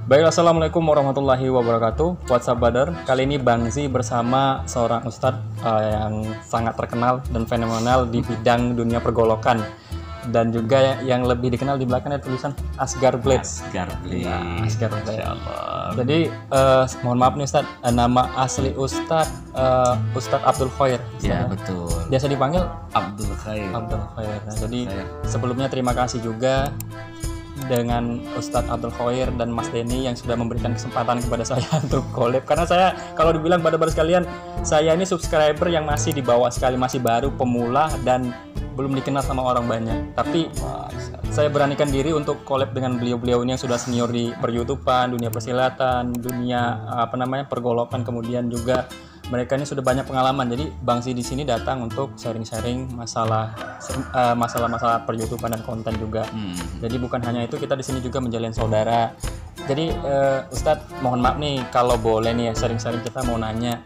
Baik, assalamualaikum warahmatullahi wabarakatuh. What's up, brother? Kali ini Bang Zi bersama seorang ustadz yang sangat terkenal dan fenomenal di bidang dunia pergolokan, dan juga yang lebih dikenal di belakangnya tulisan Asgar Blades. Asgar Blades. Nah, Asgar Blades. Insyaallah. Jadi mohon maaf nih Ustadz, nama asli Ustadz Ustadz Abdul Khair. Ya, betul. Biasa dipanggil Abdul Khair. Abdul Khair. Nah, jadi Khair. sebelumnya terima kasih juga dengan Ustadz Abdul Khair dan Mas Denny yang sudah memberikan kesempatan kepada saya untuk collab, karena saya kalau dibilang pada sekalian, saya ini subscriber yang masih di bawah sekali, masih baru pemula dan belum dikenal sama orang banyak, tapi saya beranikan diri untuk collab dengan beliau-beliau ini yang sudah senior di per-YouTubean, dunia persilatan, dunia pergolokan, kemudian juga mereka ini sudah banyak pengalaman. Jadi Bang Zi di sini datang untuk sharing-sharing masalah per-YouTubean dan konten juga. Jadi bukan hanya itu, kita di sini juga menjalin saudara. Jadi Ustadz, mohon maaf nih kalau boleh nih ya sharing-sharing, kita mau nanya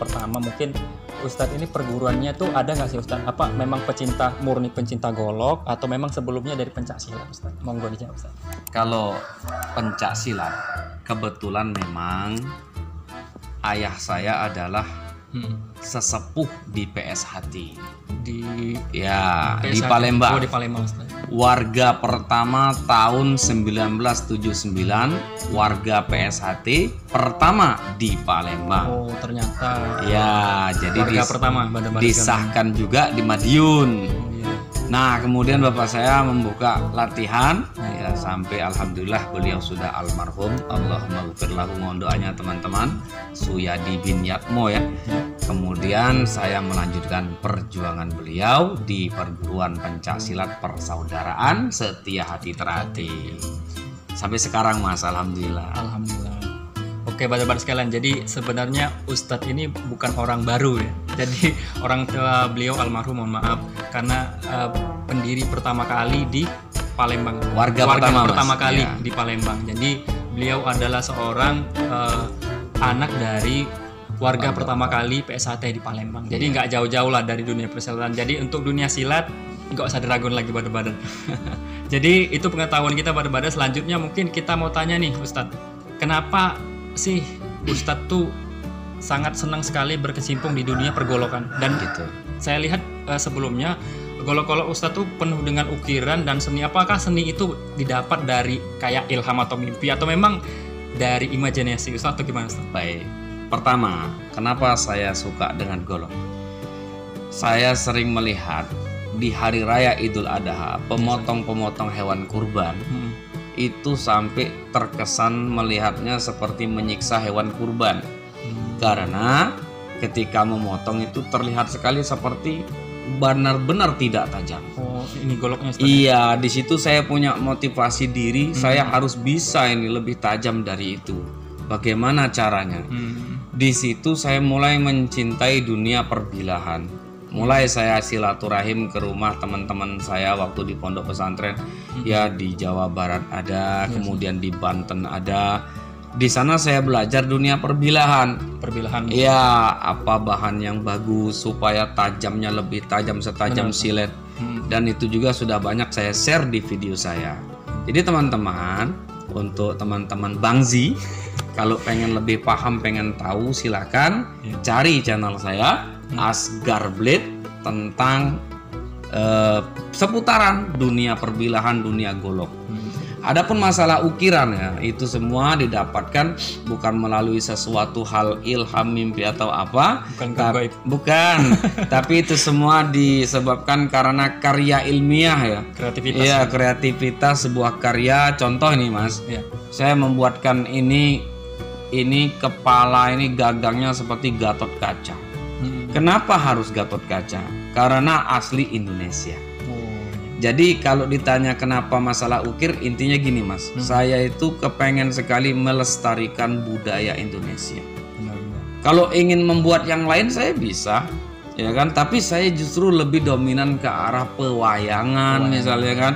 pertama mungkin Ustadz ini perguruannya tuh ada nggak sih Ustadz? Apa memang murni pencinta golok atau memang sebelumnya dari pencaksilat Ustadz? Monggo dijawab Ustadz. Kalau pencaksilat, kebetulan memang ayah saya adalah sesepuh di PSHT. Di di Palembang. Oh, di Palembang Ustadz. Warga pertama tahun 1979, warga PSHT pertama di Palembang. Oh, ternyata. Ya, jadi warga pertama disahkan juga di Madiun. Oh, iya. Nah, kemudian bapak saya membuka latihan ya, sampai alhamdulillah beliau sudah almarhum. Allahumma ghfir lahu, mohon doanya teman-teman. Suyadi bin Yatmo ya. Kemudian saya melanjutkan perjuangan beliau di perguruan pencaksilat persaudaraan Setia Hati Terhati. Sampai sekarang Mas, alhamdulillah. Alhamdulillah. Oke, bapak sekalian, jadi sebenarnya Ustadz ini bukan orang baru ya. Jadi orang tua beliau almarhum, mohon maaf, karena pendiri pertama kali di Palembang. Warga pertama kali ya. Di Palembang. Jadi beliau adalah seorang anak dari warga pertama kali PSHT di Palembang. Jadi nggak jauh-jauh lah dari dunia persilatan. Jadi untuk dunia silat nggak usah diragukan lagi badan-badan. Jadi itu pengetahuan kita badan-badan. Selanjutnya mungkin kita mau tanya nih Ustadz, kenapa sih Ustadz tuh sangat senang sekali berkecimpung di dunia pergolokan? Dan Gitu. saya lihat sebelumnya golok-golok Ustadz tuh penuh dengan ukiran dan seni. Apakah seni itu didapat dari kayak ilham atau mimpi, atau memang dari imajinasi Ustadz, atau gimana Ustadz? Baik. Pertama, kenapa saya suka dengan golok? Saya sering melihat di hari raya Idul Adha, pemotong-pemotong hewan kurban itu sampai terkesan melihatnya seperti menyiksa hewan kurban. Karena ketika memotong itu terlihat sekali seperti benar-benar tidak tajam. Oh, ini goloknya Ustadz? Iya, di situ saya punya motivasi diri, saya harus bisa ini lebih tajam dari itu. Bagaimana caranya? Di situ saya mulai mencintai dunia perbilahan. Mulai saya silaturahim ke rumah teman-teman saya waktu di pondok pesantren. Ya, di Jawa Barat ada, kemudian di Banten ada. Di sana saya belajar dunia perbilahan. Iya, apa bahan yang bagus supaya tajamnya lebih tajam setajam silet. Dan itu juga sudah banyak saya share di video saya. Jadi teman-teman, untuk teman-teman Bang Zi, kalau pengen lebih paham, pengen tahu, silakan cari channel saya Asgar Blades tentang seputaran dunia perbilahan, dunia golok. Adapun masalah ukiran ya, itu semua didapatkan bukan melalui sesuatu hal ilham, mimpi atau apa. Bukan. Tapi itu semua disebabkan karena karya ilmiah ya. Kreativitas. Iya, kreativitas sebuah karya. Contoh nih Mas, saya membuatkan ini kepala ini gagangnya seperti Gatot Kaca. Kenapa harus Gatot Kaca? Karena asli Indonesia. Jadi kalau ditanya kenapa masalah ukir, intinya gini Mas, saya itu kepengen sekali melestarikan budaya Indonesia. Kalau ingin membuat yang lain saya bisa, ya kan? Tapi saya justru lebih dominan ke arah pewayangan misalnya kan.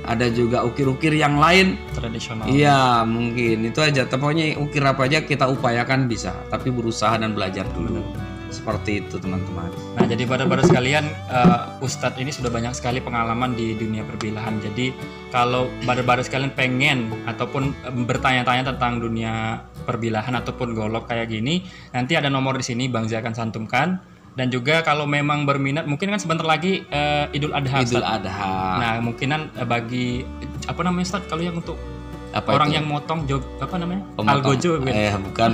Ada juga ukir-ukir yang lain tradisional. Iya, mungkin itu aja. Pokoknya ukir apa aja kita upayakan bisa, tapi berusaha dan belajar dulu. Seperti itu teman-teman. Nah, jadi brother sekalian, Ustadz ini sudah banyak sekali pengalaman di dunia perbilahan. Jadi kalau brother sekalian pengen ataupun bertanya-tanya tentang dunia perbilahan ataupun golok kayak gini, nanti ada nomor di sini Bang Zia akan santumkan. Dan juga kalau memang berminat, mungkin kan sebentar lagi Idul Adha. Idul Adha. Nah, mungkinan bagi apa namanya Ustadz kalau yang untuk Apa orang itu? yang motong apa namanya? Pemotong. Algojo Bukan.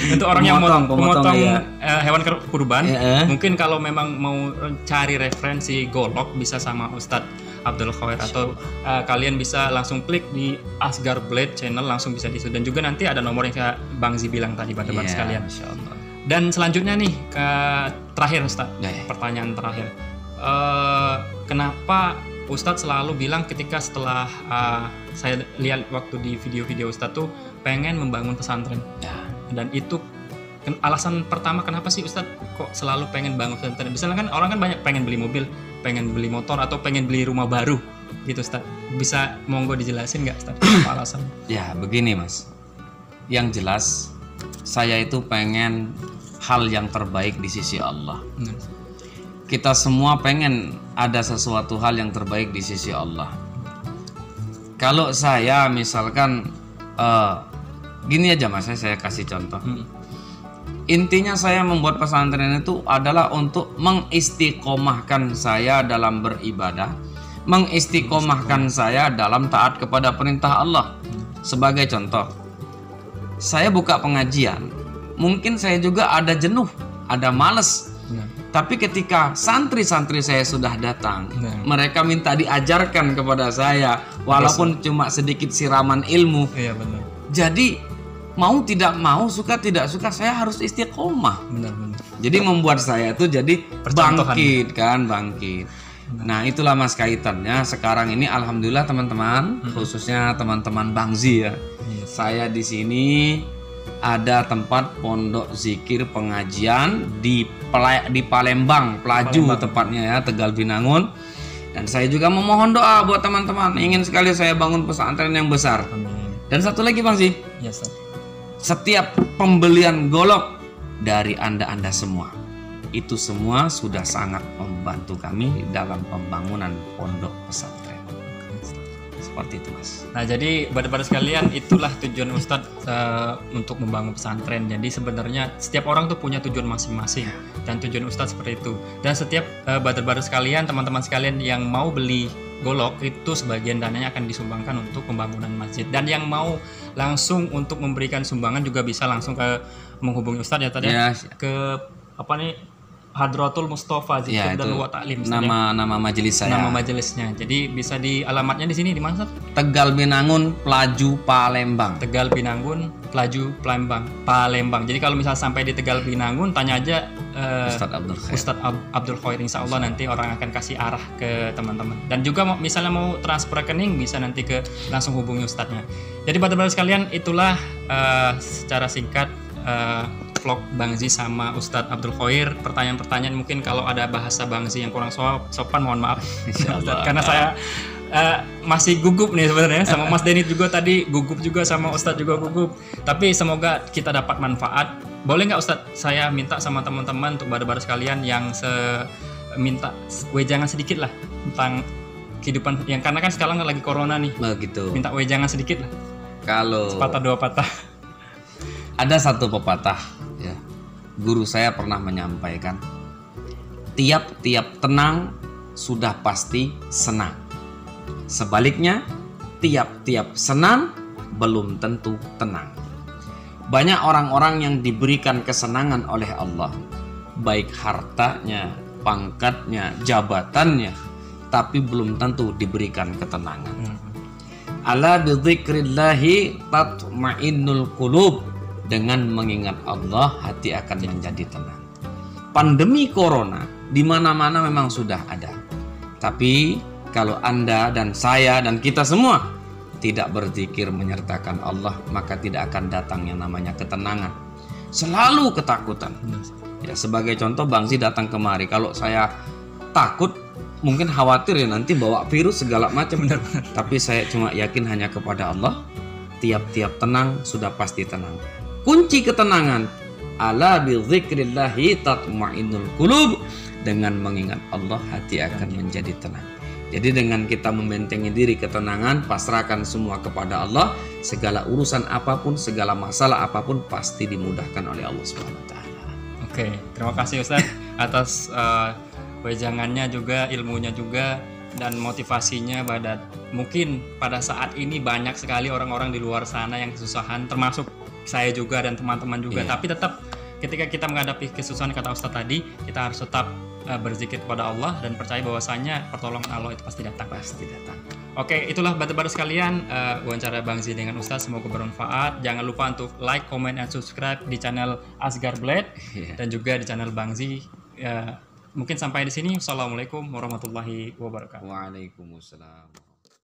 untuk orang yang memotong ya. hewan kurban, Iya. mungkin kalau memang mau cari referensi golok bisa sama Ustadz Abdul Khoir atau kalian bisa langsung klik di Asgar Blade channel, langsung bisa disitu. Dan juga nanti ada nomor yang kayak Bang Zi bilang tadi pada Iya, sekalian. insyaallah. Dan selanjutnya nih ke terakhir Ustadz, Iya. pertanyaan terakhir. Kenapa Ustadz selalu bilang ketika setelah saya lihat waktu di video-video Ustadz tuh pengen membangun pesantren, Ya. dan itu alasan pertama kenapa sih Ustadz kok selalu pengen bangun pesantren? Misalnya kan orang kan banyak pengen beli mobil, pengen beli motor, atau pengen beli rumah baru gitu Ustadz. Bisa monggo dijelasin nggak Ustadz apa alasan? Ya, begini Mas. Yang jelas saya itu pengen hal yang terbaik di sisi Allah. Kita semua pengen ada sesuatu hal yang terbaik di sisi Allah. Kalau saya misalkan gini aja Mas, saya kasih contoh. Intinya saya membuat pesantren itu adalah untuk mengistiqomahkan saya dalam beribadah, mengistiqomahkan saya dalam taat kepada perintah Allah. Sebagai contoh, saya buka pengajian, mungkin saya juga ada jenuh, ada males. Tapi ketika santri-santri saya sudah datang, mereka minta diajarkan kepada saya, walaupun cuma sedikit siraman ilmu. Iya benar. Jadi mau tidak mau, suka tidak suka, saya harus istiqomah. Benar. Jadi membuat saya tuh jadi Percontohan. bangkit. Nah, itulah Mas kaitannya. Sekarang ini alhamdulillah teman-teman, khususnya teman-teman Bang Zi ya. Saya di sini ada tempat pondok zikir pengajian di Palembang, Pelaju tepatnya ya, Tegal Binangun. Dan saya juga memohon doa buat teman-teman. Ingin sekali saya bangun pesantren yang besar. Amin. Dan satu lagi Bang Zi, Ya Ustadz. setiap pembelian golok dari Anda semua, itu semua sudah sangat membantu kami dalam pembangunan pondok pesantren. Seperti itu Mas. Nah, jadi pada sekalian itulah tujuan Ustadz untuk membangun pesantren. Jadi sebenarnya setiap orang tuh punya tujuan masing-masing, dan tujuan Ustadz seperti itu. Dan setiap brother sekalian, teman-teman sekalian yang mau beli golok itu sebagian dananya akan disumbangkan untuk pembangunan masjid. Dan yang mau langsung untuk memberikan sumbangan juga bisa langsung ke menghubungi Ustadz ya tadi ya. Ke apa nih, Hadratul Mustafa Zikir dan Wa Ta'lim. Nama majelis saya. Nama majelisnya. Jadi bisa di alamatnya di sini di mana Ustadz? Tegal Binangun, Pelaju, Palembang. Tegal Binangun, Pelaju, Palembang. Jadi kalau misal sampai di Tegal Binangun, tanya aja Ustadz Abdul Khoir. Insya Allah nanti orang akan kasih arah ke teman-teman. Dan juga misalnya mau transfer rekening, bisa nanti langsung hubungi Ustadznya. Jadi brother sekalian, itulah secara singkat vlog Bang Zi sama Ustadz Abdul Khoir. Pertanyaan-pertanyaan mungkin kalau ada bahasa Bang Zi yang kurang sopan, mohon maaf. Karena saya masih gugup nih sebenarnya, sama Mas Denny juga tadi gugup juga, sama Ustadz juga gugup. Tapi semoga kita dapat manfaat. Boleh nggak Ustadz, saya minta sama teman-teman untuk brother sekalian yang minta wejangan sedikit lah tentang kehidupan yang, karena kan sekarang lagi corona nih. Begitu. Minta wejangan sedikit lah. Kalau Sepatah dua patah. ada satu pepatah ya, guru saya pernah menyampaikan, tiap-tiap tenang sudah pasti senang. Sebaliknya, tiap-tiap senang belum tentu tenang. Banyak orang-orang yang diberikan kesenangan oleh Allah, baik hartanya, pangkatnya, jabatannya, tapi belum tentu diberikan ketenangan. Ala bidzikrillahi tatma'innul qulub. Dengan mengingat Allah, hati akan menjadi tenang. Pandemi corona di mana-mana memang sudah ada. Tapi kalau Anda dan saya dan kita semua tidak berzikir menyertakan Allah, maka tidak akan datang yang namanya ketenangan. Selalu ketakutan. Ya, sebagai contoh Bang Zi datang kemari, kalau saya takut mungkin khawatir ya nanti bawa virus segala macam. Tapi saya cuma yakin hanya kepada Allah. Tiap-tiap tenang sudah pasti tenang. Kunci ketenangan Ala bi dzikrillahi tatma'innul qulub. Dengan mengingat Allah hati akan menjadi tenang. Jadi dengan kita membentengi diri ketenangan, pasrahkan semua kepada Allah, segala urusan apapun, segala masalah apapun pasti dimudahkan oleh Allah Subhanahu wa taala. Oke, terima kasih Ustaz atas wejangannya juga, ilmunya juga, dan motivasinya. Mungkin pada saat ini banyak sekali orang-orang di luar sana yang kesusahan, termasuk saya juga dan teman-teman juga. Tapi tetap ketika kita menghadapi kesusahan, kata Ustaz tadi, kita harus tetap berzikir kepada Allah dan percaya bahwasanya pertolongan Allah itu pasti datang. Oke, itulah baru sekalian wawancara Bang Zi dengan Ustaz, semoga bermanfaat. Jangan lupa untuk like, comment, dan subscribe di channel Asgar Blade dan juga di channel Bang Zi. Mungkin sampai di sini. Assalamualaikum warahmatullahi wabarakatuh. Waalaikumsalam.